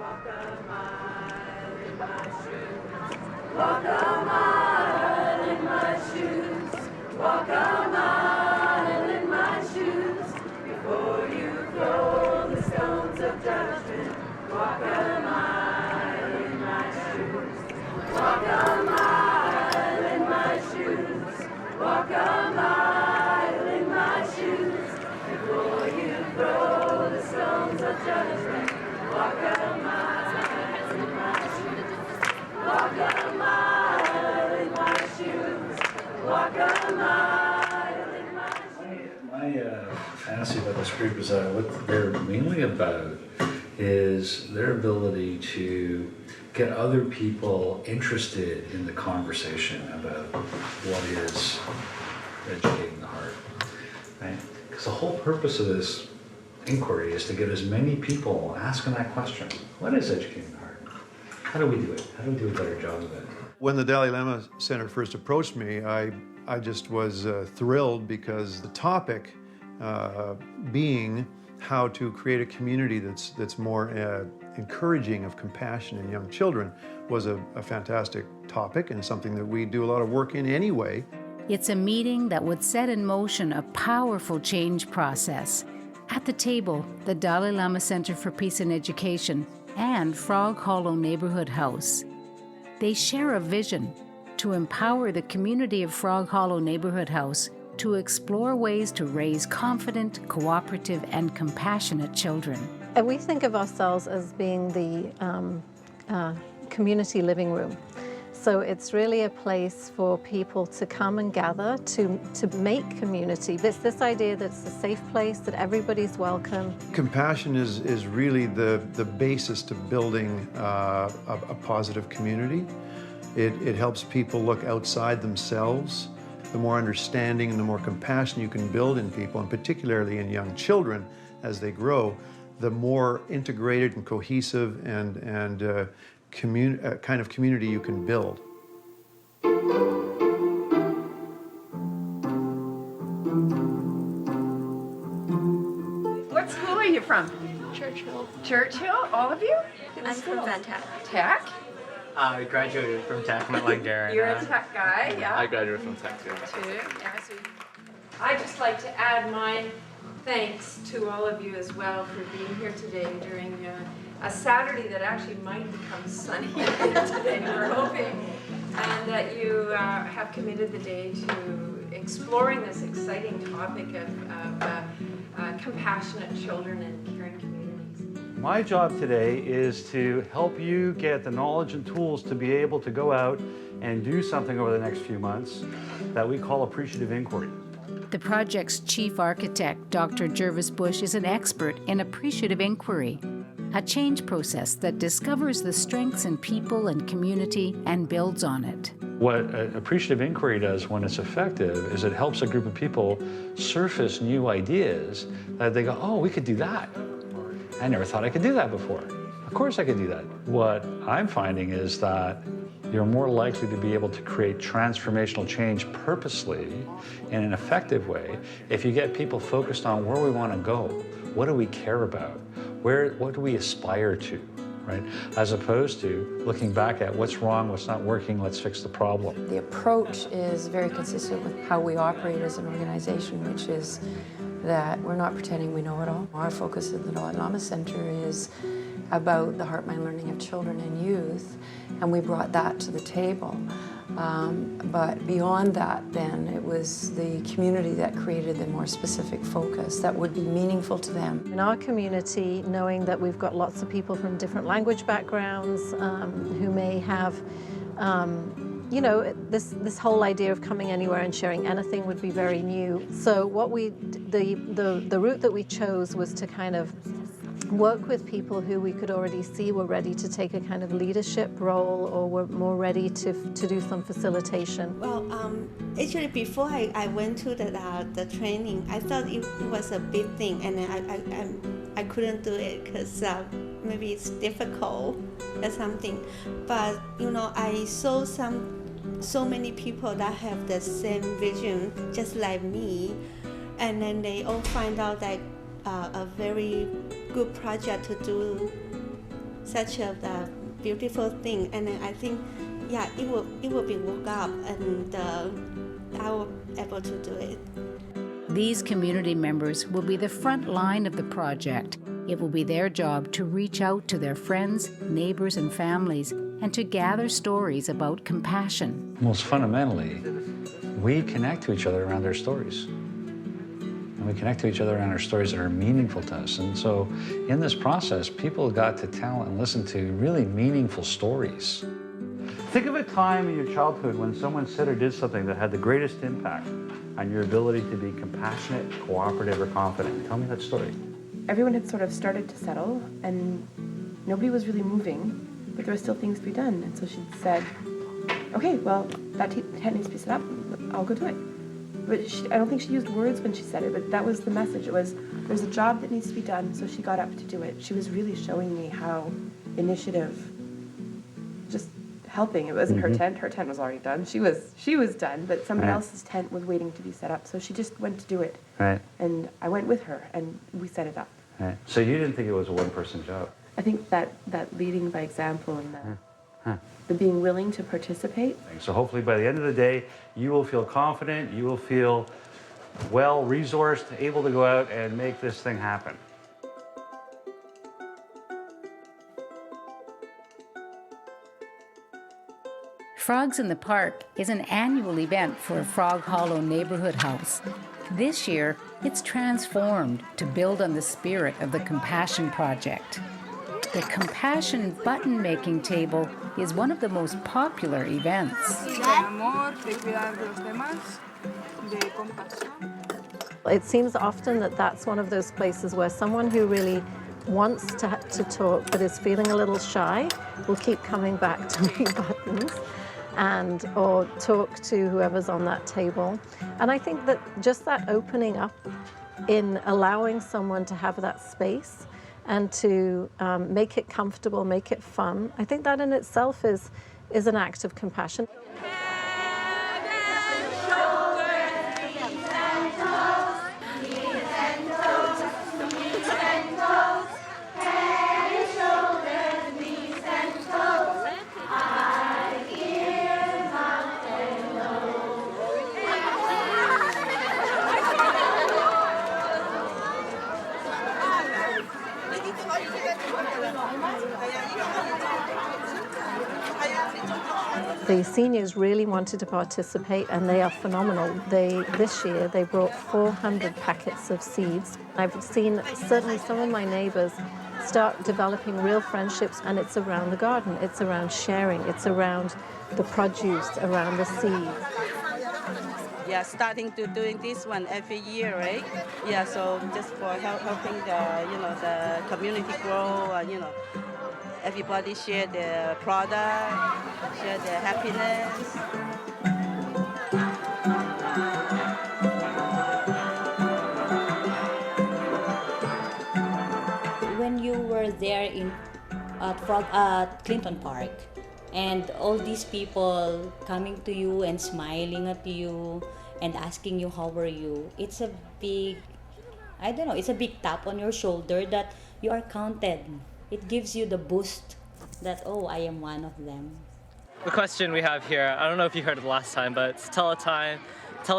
Walk a mile in my shoes. Walk a mile in my shoes. Walk a mile in my shoes. Before you throw the stones of judgment. Walk a mile in my shoes. Walk a mile in my shoes. Walk a mile in my shoes. Before you throw the stones of judgment. Walk a mile in my shoes. Walk a mile in my shoes. Walk a mile in my shoes. My fantasy about this group is what they're mainly about is their ability to get other people interested in the conversation about what is educating the heart, right? Because the whole purpose of this inquiry is to get as many people asking that question. What is educating the heart? How do we do it? How do we do a better job of it? When the Dalai Lama Center first approached me, I just was thrilled because the topic being how to create a community that's more encouraging of compassion in young children was a fantastic topic and something that we do a lot of work in anyway. It's a meeting that would set in motion a powerful change process. At the table, the Dalai Lama Center for Peace and Education and Frog Hollow Neighborhood House. They share a vision to empower the community of Frog Hollow Neighborhood House to explore ways to raise confident, cooperative, and compassionate children. And we think of ourselves as being the community living room. So it's really a place for people to come and gather to make community. It's this idea that it's a safe place, that everybody's welcome. Compassion is really the basis to building a positive community. It helps people look outside themselves. The more understanding and the more compassion you can build in people, and particularly in young children as they grow, the more integrated and cohesive and kind of community you can build. What school are you from? Churchill. Churchill? All of you? I'm from Van Tech. Tech? I graduated from Tech. I'm at Langara. You're a Tech guy, yeah? I graduated from Tech too. Yeah, so I'd just like to add my thanks to all of you as well for being here today during a Saturday that actually might become sunny today, we're hoping, and that you have committed the day to exploring this exciting topic of compassionate children and caring communities. My job today is to help you get the knowledge and tools to be able to go out and do something over the next few months that we call appreciative inquiry. The project's chief architect, Dr. Jervis Bush, is an expert in appreciative inquiry, a change process that discovers the strengths in people and community and builds on it. What appreciative inquiry does when it's effective is it helps a group of people surface new ideas that they go, oh, we could do that. I never thought I could do that before. Of course I could do that. What I'm finding is that you're more likely to be able to create transformational change purposely in an effective way if you get people focused on where we want to go. What do we care about? What do we aspire to, right? As opposed to looking back at what's wrong, what's not working, let's fix the problem. The approach is very consistent with how we operate as an organization, which is that we're not pretending we know it all. Our focus at the Dalai Lama Center is about the heart-mind learning of children and youth, and we brought that to the table. But beyond that, then, it was the community that created the more specific focus that would be meaningful to them. In our community, knowing that we've got lots of people from different language backgrounds who may have, you know, this whole idea of coming anywhere and sharing anything would be very new. So what the route that we chose was to kind of work with people who we could already see were ready to take a kind of leadership role or were more ready to do some facilitation. Well, actually, before I went to the training, I thought it was a big thing, and I couldn't do it because maybe it's difficult or something. But you know, I saw so many people that have the same vision, just like me, and then they all find out that a very good project to do such a beautiful thing, and I think, yeah, it will be woke up, and I will be able to do it. These community members will be the front line of the project. It will be their job to reach out to their friends, neighbors, and families, and to gather stories about compassion. Most fundamentally, we connect to each other around their stories. And we connect to each other around our stories that are meaningful to us. And so in this process, people got to tell and listen to really meaningful stories. Think of a time in your childhood when someone said or did something that had the greatest impact on your ability to be compassionate, cooperative, or confident. Tell me that story. Everyone had sort of started to settle, and nobody was really moving, but there were still things to be done. And so she said, okay, well, that tent needs to be set up. I'll go do it. But I don't think she used words when she said it, but that was the message. It was, there's a job that needs to be done, so she got up to do it. She was really showing me how initiative, just helping. It wasn't her tent. Her tent was already done. She was done, but somebody else's tent was waiting to be set up. So she just went to do it. Right. And I went with her, and we set it up. Right. So you didn't think it was a one-person job? I think that leading by example and the being willing to participate. So hopefully by the end of the day, you will feel confident, you will feel well-resourced, able to go out and make this thing happen. Frogs in the Park is an annual event for Frog Hollow Neighborhood House. This year, it's transformed to build on the spirit of the Compassion Project. The Compassion button-making table is one of the most popular events. It seems often that that's one of those places where someone who really wants to talk but is feeling a little shy will keep coming back to make buttons or talk to whoever's on that table. And I think that just that opening up in allowing someone to have that space and to make it comfortable, make it fun, I think that in itself is an act of compassion. The seniors really wanted to participate, and they are phenomenal. This year they brought 400 packets of seeds. I've seen certainly some of my neighbors start developing real friendships, and it's around the garden, it's around sharing, it's around the produce, around the seeds. Yeah, starting to doing this one every year, right? Yeah, so just for helping the community grow, everybody share their product, share their happiness. When you were there at Clinton Park, and all these people coming to you and smiling at you and asking you how are you, it's a big, it's a big tap on your shoulder that you are counted. It gives you the boost that, oh, I am one of them. The question we have here, I don't know if you heard it the last time, but tell of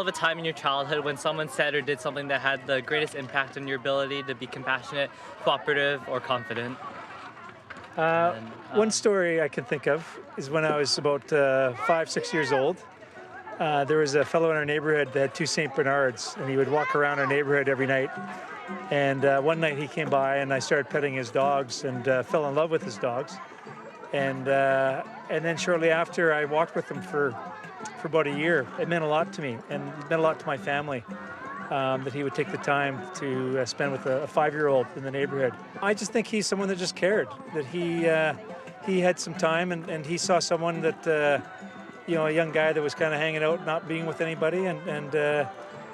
a time in your childhood when someone said or did something that had the greatest impact on your ability to be compassionate, cooperative, or confident. One story I can think of is when I was about 5, 6 years old. There was a fellow in our neighborhood that had 2 St. Bernards, and he would walk around our neighborhood every night. And one night he came by, and I started petting his dogs and fell in love with his dogs. And then shortly after, I walked with him for about a year. It meant a lot to me, and it meant a lot to my family. That he would take the time to spend with a 5-year-old in the neighborhood. I just think he's someone that just cared, that he had some time and he saw someone that, a young guy that was kind of hanging out, not being with anybody, and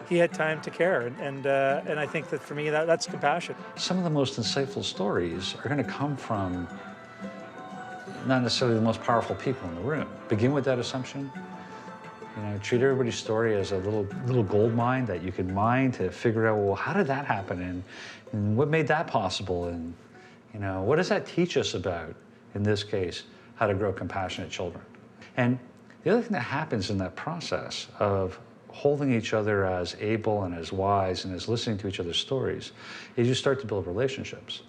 he had time to care. And I think that for me, that's compassion. Some of the most insightful stories are going to come from not necessarily the most powerful people in the room. Begin with that assumption. Treat everybody's story as a little gold mine that you can mine to figure out, well, how did that happen, and what made that possible, and You know, what does that teach us about, in this case, how to grow compassionate children? And the other thing that happens in that process of holding each other as able and as wise and as listening to each other's stories is you start to build relationships.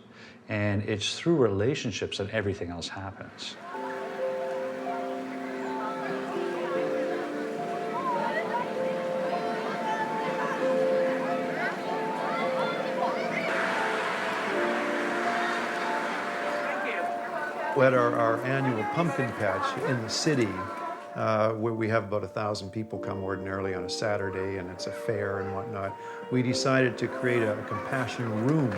And it's through relationships that everything else happens. At our annual pumpkin patch in the city, where we have about 1,000 people come ordinarily on a Saturday, and it's a fair and whatnot, we decided to create a compassion room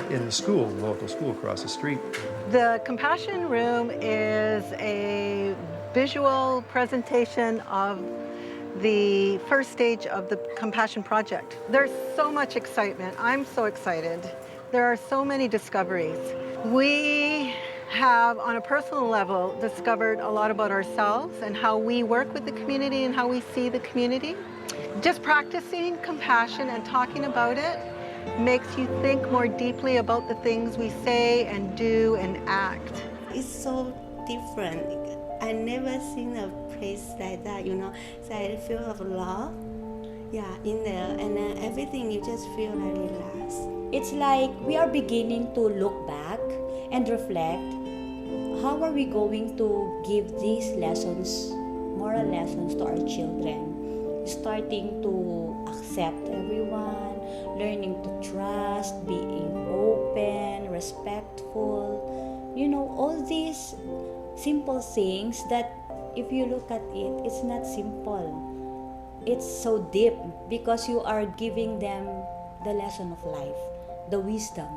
in the school, the local school across the street. The Compassion Room is a visual presentation of the first stage of the Compassion Project. There's so much excitement. I'm so excited. There are so many discoveries. We have, on a personal level, discovered a lot about ourselves and how we work with the community and how we see the community. Just practicing compassion and talking about it makes you think more deeply about the things we say and do and act. It's so different. I never seen a place like that, you know. So I feel of love, yeah, in there, and then everything you just feel like relaxed. It's like we are beginning to look back and reflect. How are we going to give these lessons, moral lessons, to our children? Starting to accept everyone, learning to trust, being open, respectful. You know, all these simple things that if you look at it, it's not simple. It's so deep because you are giving them the lesson of life, the wisdom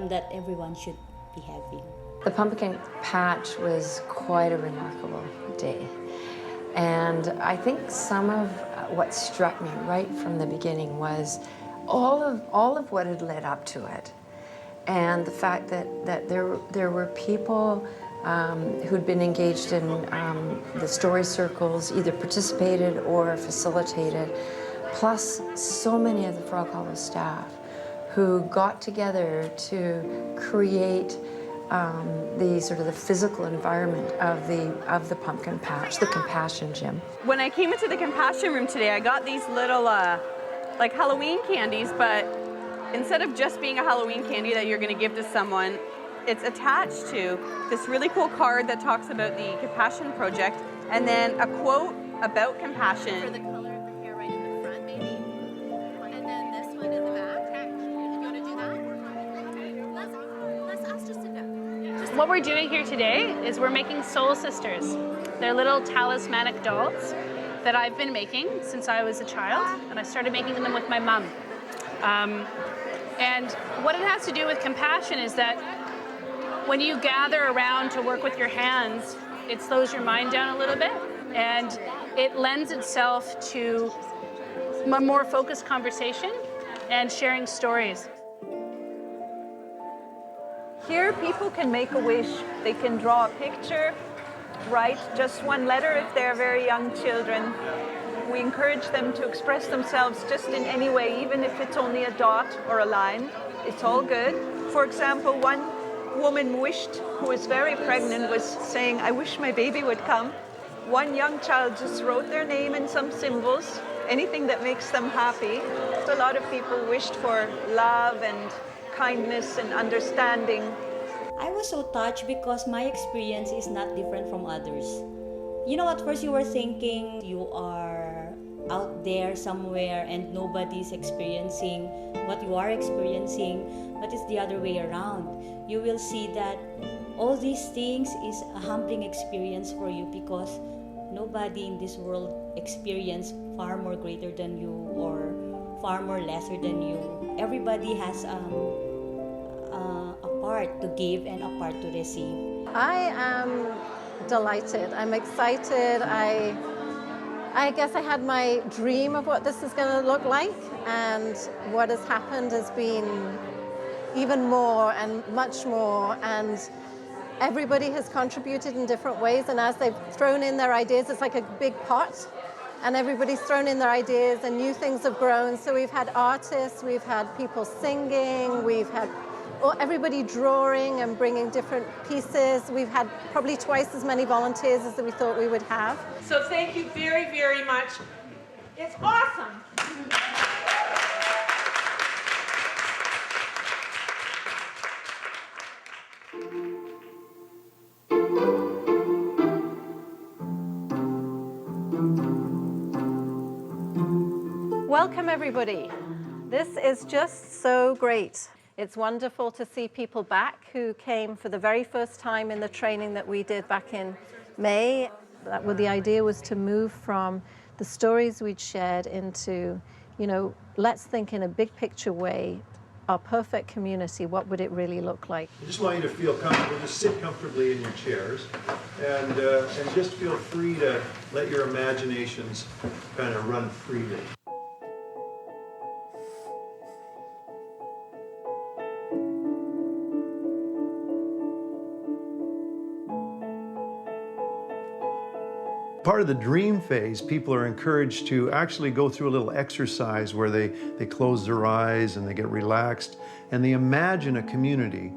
that everyone should be having. The pumpkin patch was quite a remarkable day. And I think some of what struck me right from the beginning was all of what had led up to it. And the fact that there were people who'd been engaged in the story circles, either participated or facilitated, plus so many of the Frog Hollow staff who got together to create the sort of the physical environment of the pumpkin patch, the compassion gym. When I came into the compassion room today, I got these little like Halloween candies, but instead of just being a Halloween candy that you're going to give to someone, it's attached to this really cool card that talks about the Compassion Project, and then a quote about compassion. For the color of the hair right in the front, maybe, and then this one in the back. You want to do that? Let's ask just enough. What we're doing here today is we're making Soul Sisters. They're little talismanic dolls that I've been making since I was a child, and I started making them with my mom. And what it has to do with compassion is that when you gather around to work with your hands, it slows your mind down a little bit, and it lends itself to a more focused conversation and sharing stories. Here, people can make a wish. They can draw a picture, write just one letter if they're very young children. We encourage them to express themselves just in any way, even if it's only a dot or a line. It's all good. For example, one woman who was very pregnant, was saying, "I wish my baby would come." One young child just wrote their name and some symbols, anything that makes them happy. A lot of people wished for love and kindness and understanding. I was so touched because my experience is not different from others. You know, at first you were thinking you are out there somewhere and nobody's experiencing what you are experiencing, but it's the other way around. You will see that all these things is a humbling experience for you because nobody in this world experienced far more greater than you or far more lesser than you. Everybody has a part to give and a part to receive. I am delighted. I'm excited. I guess I had my dream of what this is going to look like, and what has happened has been even more and much more, and everybody has contributed in different ways, and as they've thrown in their ideas, it's like a big pot, and everybody's thrown in their ideas and new things have grown. So we've had artists, we've had people singing, we've had everybody drawing and bringing different pieces. We've had probably twice as many volunteers as we thought we would have. So thank you very, very much. It's awesome. Welcome, everybody. This is just so great. It's wonderful to see people back who came for the very first time in the training that we did back in May. The idea was to move from the stories we'd shared into, let's think in a big picture way, our perfect community, what would it really look like? I just want you to feel comfortable. Just sit comfortably in your chairs and just feel free to let your imaginations kind of run freely. Part of the dream phase, people are encouraged to actually go through a little exercise where they close their eyes and they get relaxed and they imagine a community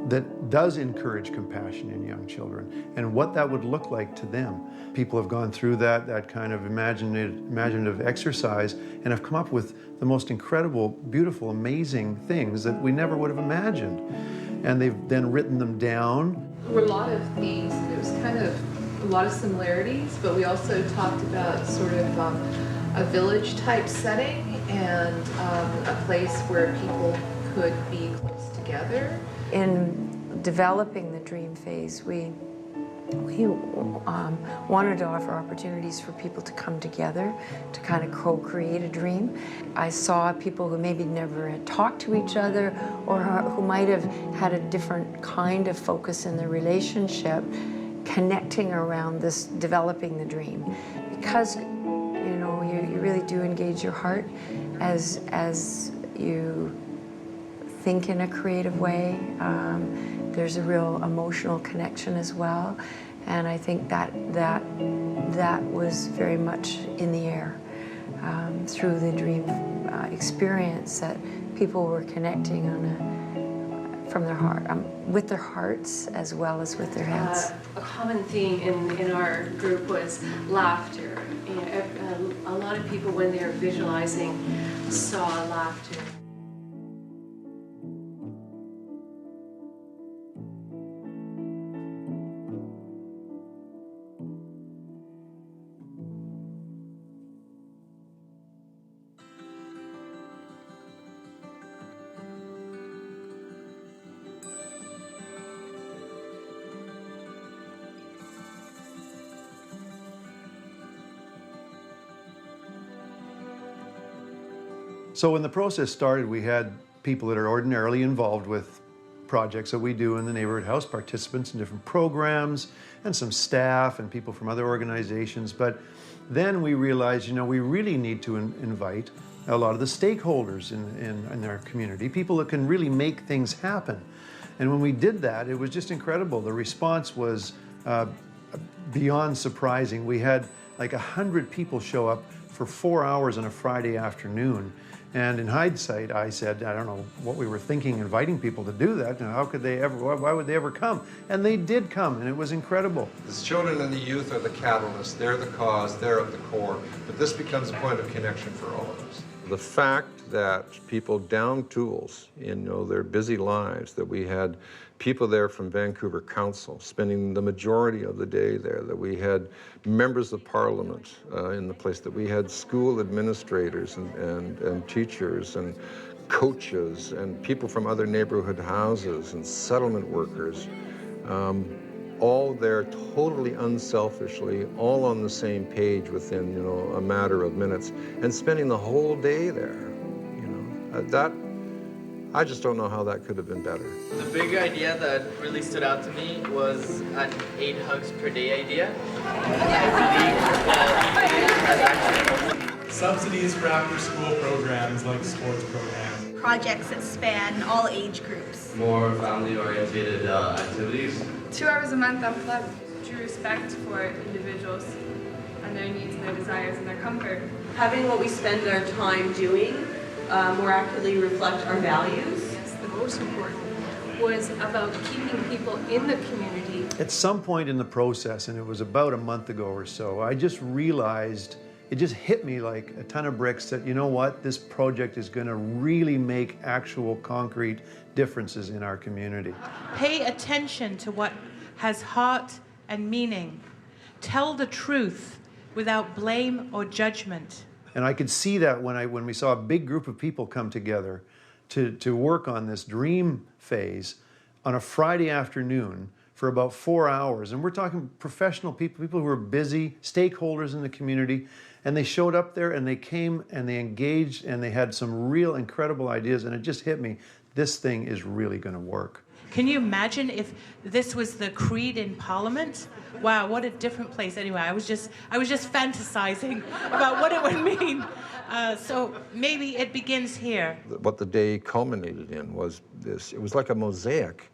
that does encourage compassion in young children and what that would look like to them. People have gone through that kind of imaginative exercise and have come up with the most incredible, beautiful, amazing things that we never would have imagined. And they've then written them down. There were a lot of themes, and it was kind of a lot of similarities, but we also talked about sort of a village type setting and a place where people could be close together. In developing the dream phase, we wanted to offer opportunities for people to come together to kind of co-create a dream. I saw people who maybe never had talked to each other or who might have had a different kind of focus in their relationship connecting around this, developing the dream. Because, you really do engage your heart as you think in a creative way. There's a real emotional connection as well. And I think that was very much in the air through the dream experience, that people were connecting from their heart, with their hearts as well as with their heads. A common theme in our group was laughter. A lot of people, when they were visualizing, saw laughter. So when the process started, we had people that are ordinarily involved with projects that we do in the neighborhood house, participants in different programs, and some staff and people from other organizations. But then we realized, we really need to invite a lot of the stakeholders in our community, people that can really make things happen. And when we did that, it was just incredible. The response was beyond surprising. We had like 100 people show up for 4 hours on a Friday afternoon. And in hindsight, I said, I don't know what we were thinking, inviting people to do that. And how could they ever, why would they ever come? And they did come, and it was incredible. The children and the youth are the catalyst, they're the cause, they're at the core. But this becomes a point of connection for all of us. The fact that people down tools in their busy lives, that we had people there from Vancouver Council spending the majority of the day there, that we had members of Parliament in the place, that we had school administrators and teachers and coaches and people from other neighborhood houses and settlement workers, all there totally unselfishly, all on the same page within a matter of minutes, and spending the whole day there. I just don't know how that could have been better. The big idea that really stood out to me was an 8 hugs per day idea. Subsidies for after-school programs like sports programs. Projects that span all age groups. More family-oriented activities. 2 hours a month unplugged. True respect for individuals and their needs and their desires and their comfort. Having what we spend our time doing more accurately reflect our values. Yes, the most important was about keeping people in the community. At some point in the process, and it was about a month ago or so, I just realized, it just hit me like a ton of bricks that, you know what, this project is going to really make actual concrete differences in our community. Pay attention to what has heart and meaning. Tell the truth without blame or judgment. And I could see that when we saw a big group of people come together to work on this dream phase on a Friday afternoon for about 4 hours. And we're talking professional people, people who are busy, stakeholders in the community. And they showed up there and they came and they engaged and they had some real incredible ideas. And it just hit me, this thing is really going to work. Can you imagine if this was the creed in Parliament? Wow, what a different place. Anyway, I was just fantasizing about what it would mean. So maybe it begins here. What the day culminated in was this. It was like a mosaic,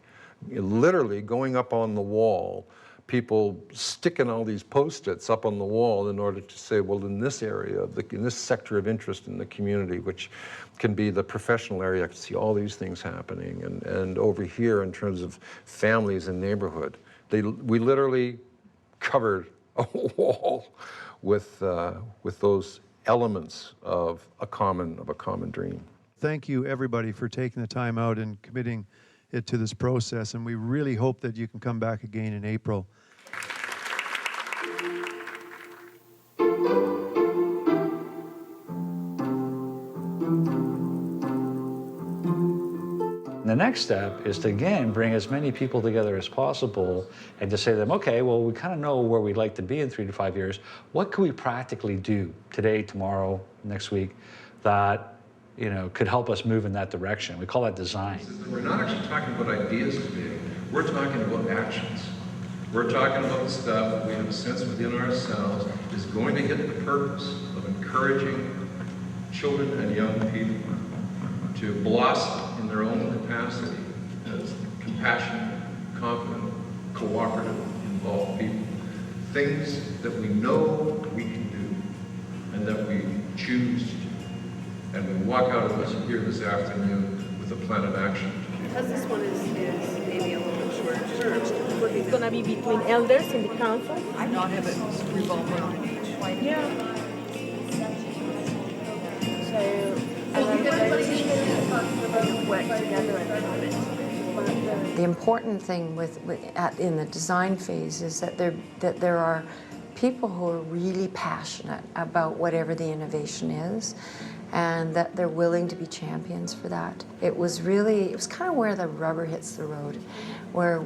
literally going up on the wall, people sticking all these Post-its up on the wall in order to say, well, in this area, in this sector of interest in the community, which can be the professional area, I can see all these things happening. And over here, in terms of families and neighborhood, we literally covered a wall with those elements of a common dream. Thank you, everybody, for taking the time out and committing it to this process. And we really hope that you can come back again in April. The next step is to, again, bring as many people together as possible and to say to them, okay, well, we kind of know where we'd like to be in 3 to 5 years. What can we practically do today, tomorrow, next week that could help us move in that direction? We call that design. We're not actually talking about ideas today. We're talking about actions. We're talking about the stuff that we have a sense within ourselves is going to hit the purpose of encouraging children and young people to blossom in their own capacity as compassionate, confident, cooperative, involved people. Things that we know we can do and that we choose to do. And we walk out of this here this afternoon with a plan of action. Because this one is maybe a little bit shorter term, it's going to be between elders in the council. I not have it revolve around an age. Yeah. The important thing in the design phase is that there are people who are really passionate about whatever the innovation is, and that they're willing to be champions for that. It was kind of where the rubber hits the road, where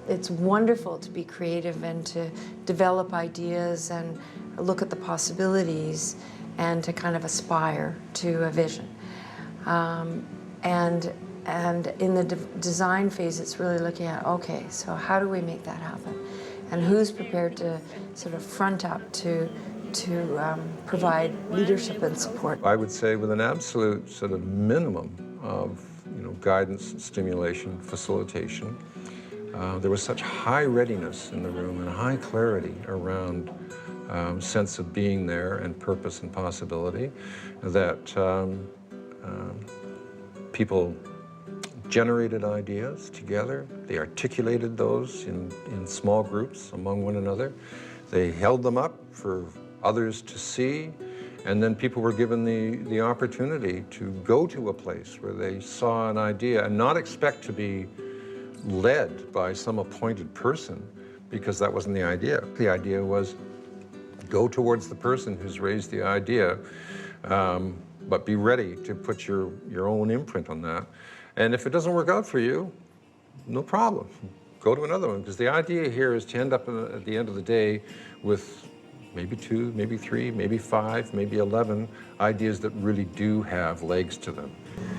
it's wonderful to be creative and to develop ideas and look at the possibilities and to kind of aspire to a vision. And in the design phase, it's really looking at, okay, so how do we make that happen? And who's prepared to sort of front up to provide leadership and support? I would say with an absolute sort of minimum of guidance, stimulation, facilitation, there was such high readiness in the room and high clarity around sense of being there and purpose and possibility that people generated ideas together. They articulated those in small groups among one another. They held them up for others to see, and then people were given the opportunity to go to a place where they saw an idea and not expect to be led by some appointed person, because that wasn't the idea. The idea was go towards the person who's raised the idea, but be ready to put your own imprint on that. And if it doesn't work out for you, no problem. Go to another one, because the idea here is to end up at the end of the day with maybe 2, maybe 3, maybe 5, maybe 11 ideas that really do have legs to them.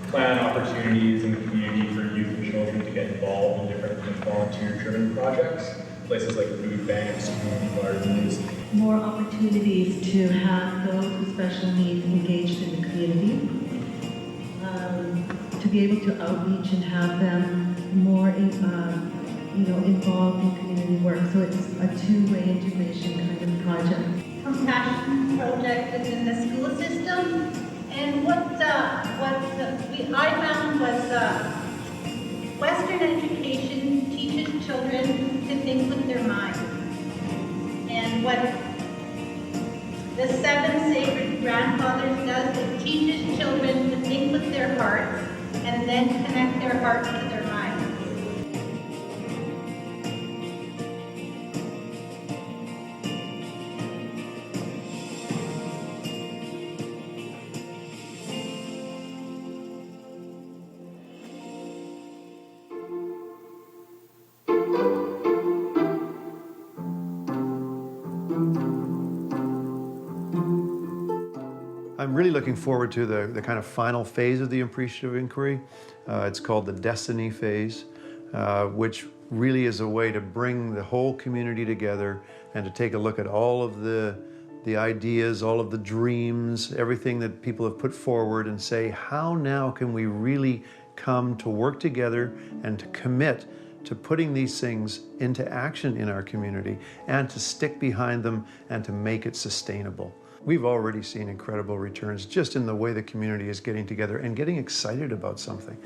Plan opportunities in the community for youth and children to get involved in different volunteer-driven projects, places like food banks, community gardens. More opportunities to have those with special needs engaged in the community, to be able to outreach and have them more involved in community work. So it's a two-way integration kind of project. Compassion project is in the school system, and what I found was Western education teaches children to think with their minds. And what the seven sacred grandfathers does, it teaches children to think with their hearts and then connect their hearts to their minds. I'm really looking forward to the kind of final phase of the appreciative inquiry. It's called the destiny phase, which really is a way to bring the whole community together and to take a look at all of the ideas, all of the dreams, everything that people have put forward and say, how now can we really come to work together and to commit to putting these things into action in our community and to stick behind them and to make it sustainable. We've already seen incredible returns just in the way the community is getting together and getting excited about something.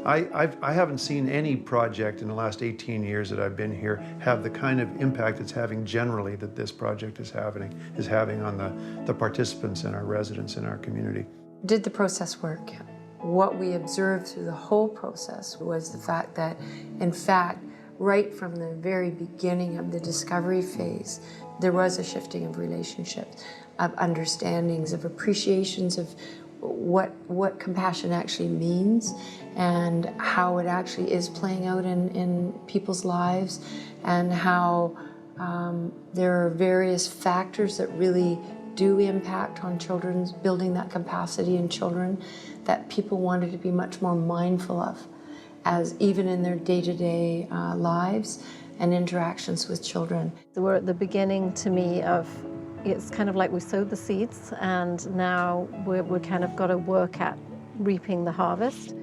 I haven't seen any project in the last 18 years that I've been here have the kind of impact it's having generally that this project is having on the participants and our residents in our community. Did the process work? What we observed through the whole process was the fact that, in fact, right from the very beginning of the discovery phase, there was a shifting of relationships, of understandings, of appreciations of what compassion actually means and how it actually is playing out in people's lives, and how there are various factors that really do impact on children's building that capacity in children that people wanted to be much more mindful of, as even in their day-to-day lives and interactions with children. We're at the beginning, to me, of it's kind of like we sowed the seeds and now we're kind of got to work at reaping the harvest.